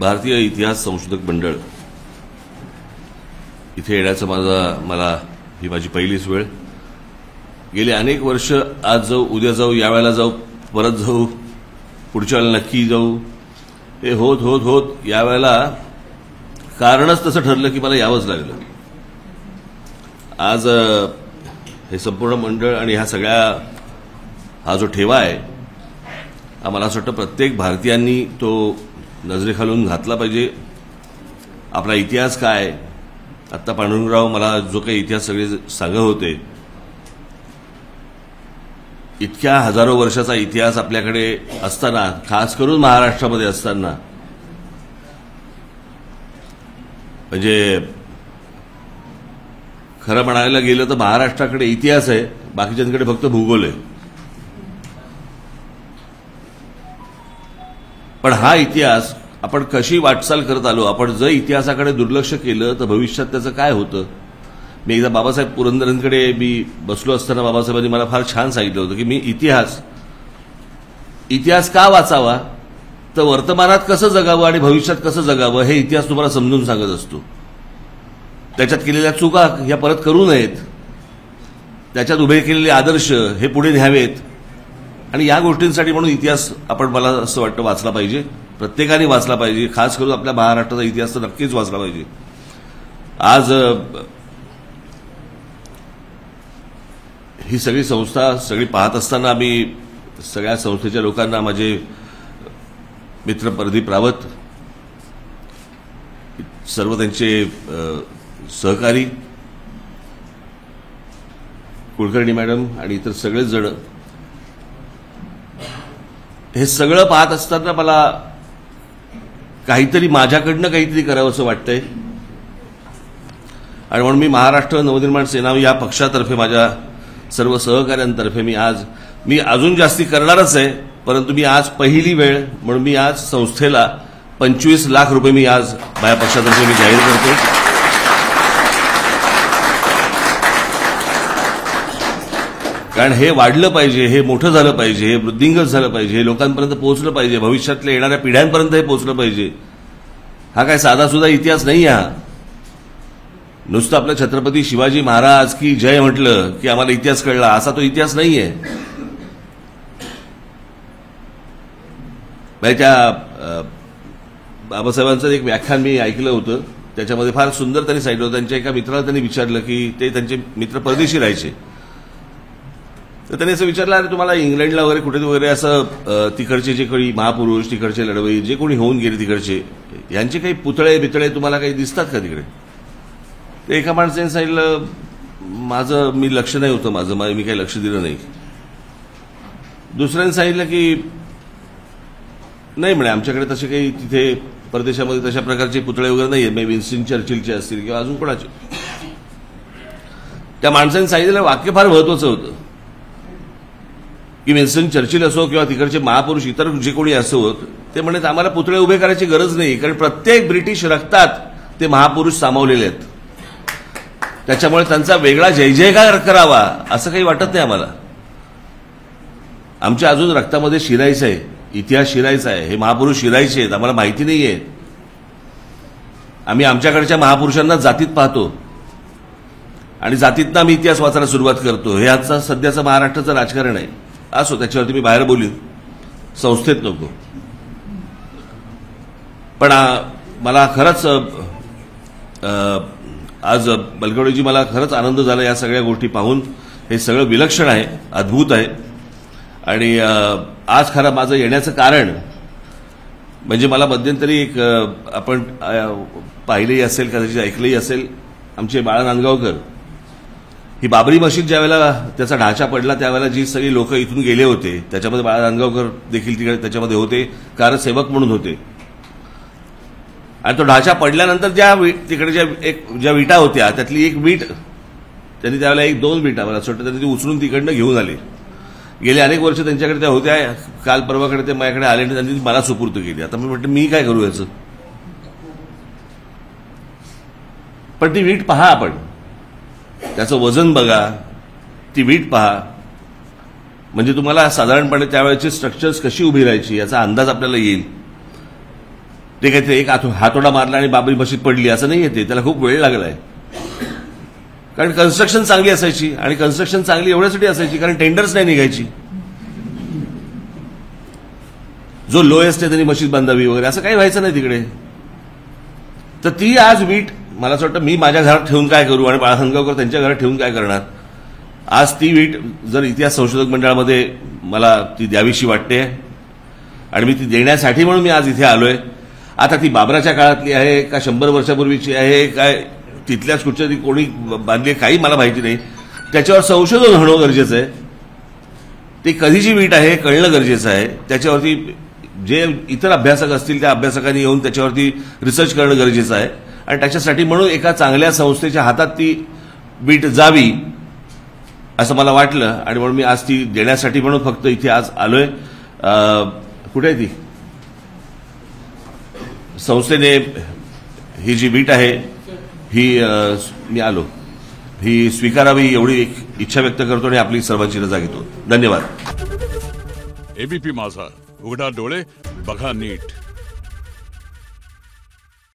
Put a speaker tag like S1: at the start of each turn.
S1: भारतीय इतिहास संशोधक मंडळ इथे येण्याचं मला ही माझी पहिलीच वेळ. गेली अनेक वर्ष आज जाऊ, उद्या जाऊ, यावेळेला जाऊ, परत जाऊ, पुढच्या वेळेला नक्की जाऊ, हे होत होत होत यावेळेला कारणच तसं ठरलं की मला यावंच लागलं. आज हे संपूर्ण मंडळ आणि हा जो ठेवा आहे मला असं वाटतं प्रत्येक भारतीयांनी तो नजरेखालून घातला पाहिजे. आपला इतिहास काय, आत्ता पांडुरंगराव मला जो काही इतिहास सगळे सांगत होते, इतक्या हजारो वर्षाचा इतिहास आपल्याकडे असताना, खास करून महाराष्ट्रामध्ये असताना, म्हणजे खरं म्हणायला गेलं तर महाराष्ट्राकडे इतिहास आहे, बाकीच्यांकडे फक्त भूगोल आहे. पण हा इतिहास आपण कशी वाटचाल करत आलो, आपण जर इतिहासाकडे दुर्लक्ष केलं तर भविष्यात त्याचं काय होतं. मी एकदा बाबासाहेब पुरंदरेंकडे बसलो असताना बाबासाहेबांनी मला फार छान सांगितलं होतं की मी इतिहास का वाचावा, तर वर्तमानात कसं जगावं आणि भविष्यात कसं जगावं हे इतिहास तुम्हाला समजून सांगत असतो. त्याच्यात केलेल्या चुका ह्या परत करू नयेत, त्याच्यात उभे केलेले आदर्श हे पुढे न्यावेत, आणि या गोष्टींसाठी म्हणून इतिहास मला असं वाटतं वाचला पाहिजे, प्रत्येकाने वाचला पाहिजे. खास करून आपल्या महाराष्ट्राचा इतिहास तर नक्कीच वाचला पाहिजे. आज ही सगळी संस्था सगळी पाहत असताना आम्ही सगळ्या संस्थेच्या लोकांना, माझे मित्र प्रदीप रावत, सर्व त्यांचे सहकारी, कुलकर्णी मॅडम आणि इतर सगळेच जण, हे सगळं पाहत असताना मला माझ्याकडनं काहीतरी करावं असं वाटतंय. आणि म्हणून मी महाराष्ट्र नवनिर्माण सेना या पक्षातर्फे, माझ्या सर्व सहकाऱ्यांतर्फे मी अजून जास्ती करणारच आहे, परंतु मी आज पहिली वेळ म्हणून मी आज संस्थेला 25 लाख रुपये मी आज माझ्या पक्षातर्फे मी जाहीर करतो. कारण हे वाढलं पाहिजे, हे मोठं झालं पाहिजे, हे वृद्धिंगत झालं पाहिजे, हे लोकांपर्यंत पोहोचलं पाहिजे, भविष्यातल्या येणाऱ्या पिढ्यांपर्यंत हे पोहोचलं पाहिजे. हा काय साधासुद्धा इतिहास नाही. हा नुसतं आपल्या छत्रपती शिवाजी महाराज की जय म्हटलं की आम्हाला इतिहास कळला असा तो इतिहास नाहीये. त्या बाबासाहेबांचं एक व्याख्यान मी ऐकलं होतं, त्याच्यामध्ये फार सुंदर त्यांनी सांगितलं होतं. त्यांच्या एका मित्राला त्यांनी विचारलं की ते त्यांचे मित्र परदेशी राहायचे, तर त्यांनी असं विचारलं, अरे तुम्हाला इंग्लंडला वगैरे असं तिकडचे जे काही महापुरुष, तिकडचे लढवई जे कोणी होऊन गेले तिकडचे, यांचे काही पुतळे बितळे तुम्हाला काही दिसतात का तिकडे. ते एका माणसाने सांगितलं, मी लक्ष नाही होतं मी काही लक्ष दिलं नाही. दुसऱ्याने सांगितलं की नाही म्हणे, आमच्याकडे तसे काही तिथे परदेशामध्ये तशा प्रकारचे पुतळे वगैरे नाहीये, मे विन्स्टन चर्चिलचे असतील किंवा अजून कोणाचे. त्या माणसाने सांगितलेलं वाक्य फार महत्वाचं होतं की विन्स्टन चर्चिल असो किंवा तिकडचे महापुरुष इतर जे कोणी असोत, ते म्हणत आम्हाला पुतळे उभे करायची गरज नाही, कारण प्रत्येक ब्रिटिश रक्तात ते महापुरुष सामावलेले आहेत. त्याच्यामुळे त्यांचा वेगळा जय जयकार करावा असं काही वाटत नाही आम्हाला. आमच्या अजून रक्तामध्ये शिरायचं आहे, इतिहास शिरायचा आहे, हे महापुरुष शिरायचे आहेत, आम्हाला माहिती नाहीये. आम्ही आमच्याकडच्या महापुरुषांना जातीत पाहतो आणि जातीतनं आम्ही इतिहास वाचायला सुरुवात करतो. हे आजचा सध्याचं महाराष्ट्राचं राजकारण आहे. असो, त्याच्यावरती मी बाहेर बोलीन, संस्थेत नको. पण मला खरंच आज बलकवडेजी, मला खरंच आनंद झाला या सगळ्या गोष्टी पाहून. हे सगळं विलक्षण आहे, अद्भुत आहे. आणि आज खरं माझं येण्याचं कारण म्हणजे मला मध्यंतरी एक आपण पाहिलंही असेल, कदाचित ऐकलंही असेल, आमचे बाळा नांदगावकर, ही बाबरी मशीद ज्यावेळेला त्याचा ढाचा पडला त्यावेळेला जी सगळी लोक इथून गेले होते, त्याच्यामध्ये बाळा नांदगावकर देखील तिकडे त्याच्यामध्ये होते, कारसेवक म्हणून होते. आणि तो ढाचा पडल्यानंतर तिकडे ज्या विटा होत्या त्यातली एक वीट त्यांनी त्यावेळेला 1-2 विटा मला असं वाटतं त्यांनी ती उचलून तिकडनं घेऊन आले. गेले अनेक वर्ष त्यांच्याकडे त्या होत्या, काल परवाकडे ते माझ्याकडे आले आणि त्यांनी मला सुपूर्द केली. आता मी म्हटलं मी काय करू याचं. पण ती वीट पहा, आपण त्याचं वजन बघा, ती वीट पहा, म्हणजे तुम्हाला साधारणपणे त्यावेळेची स्ट्रक्चर्स कशी उभी राहायची याचा अंदाज आपल्याला येईल. ते काहीतरी एक हातोडा मारला आणि बाबरी मशीद पडली असं नाही येते, त्याला खूप वेळ लागलाय. कारण कन्स्ट्रक्शन चांगली असायची आणि कन्स्ट्रक्शन चांगली एवढ्यासाठी असायची कारण टेंडर्स नाही निघायची. जो लोएस्ट आहे त्यांनी मशीद बांधावी वगैरे असं काही व्हायचं नाही तिकडे. तर ती आज वीट मला असं वाटतं मी माझ्या घरात ठेवून काय करू आणि बाळा हनगावकर त्यांच्या घरात ठेवून काय करणार. आज ती वीट जर इतिहास संशोधक मंडळामध्ये मला ती द्यावीशी वाटते आणि मी ती देण्यासाठी म्हणून मी आज इथे आलोय. आता ती बाबराच्या काळातली आहे का 100 वर्षापूर्वीची आहे काय तिथल्याच कुठच्या ती कोणी बांधली काही मला माहिती नाही. त्याच्यावर संशोधन होणं गरजेचं आहे. ती कधीची वीट आहे कळणं गरजेचं आहे. त्याच्यावरती जे इतर अभ्यासक असतील त्या अभ्यासकांनी येऊन त्याच्यावरती रिसर्च करणं गरजेचं आहे आणि त्याच्यासाठी म्हणून एका चांगल्या संस्थेच्या हातात ती वीट जावी असं मला वाटलं आणि म्हणून मी आज ती देण्यासाठी म्हणून फक्त इथे आज आलोय. कुठे आहे ती संस्थेने ही जी वीट आहे ही मी आलो ही स्वीकारावी एवढी एक इच्छा व्यक्त करतो आणि आपली सर्वांची रजा घेतो. धन्यवाद.
S2: एबीपी माझा, उघडा डोळे बघा नीट.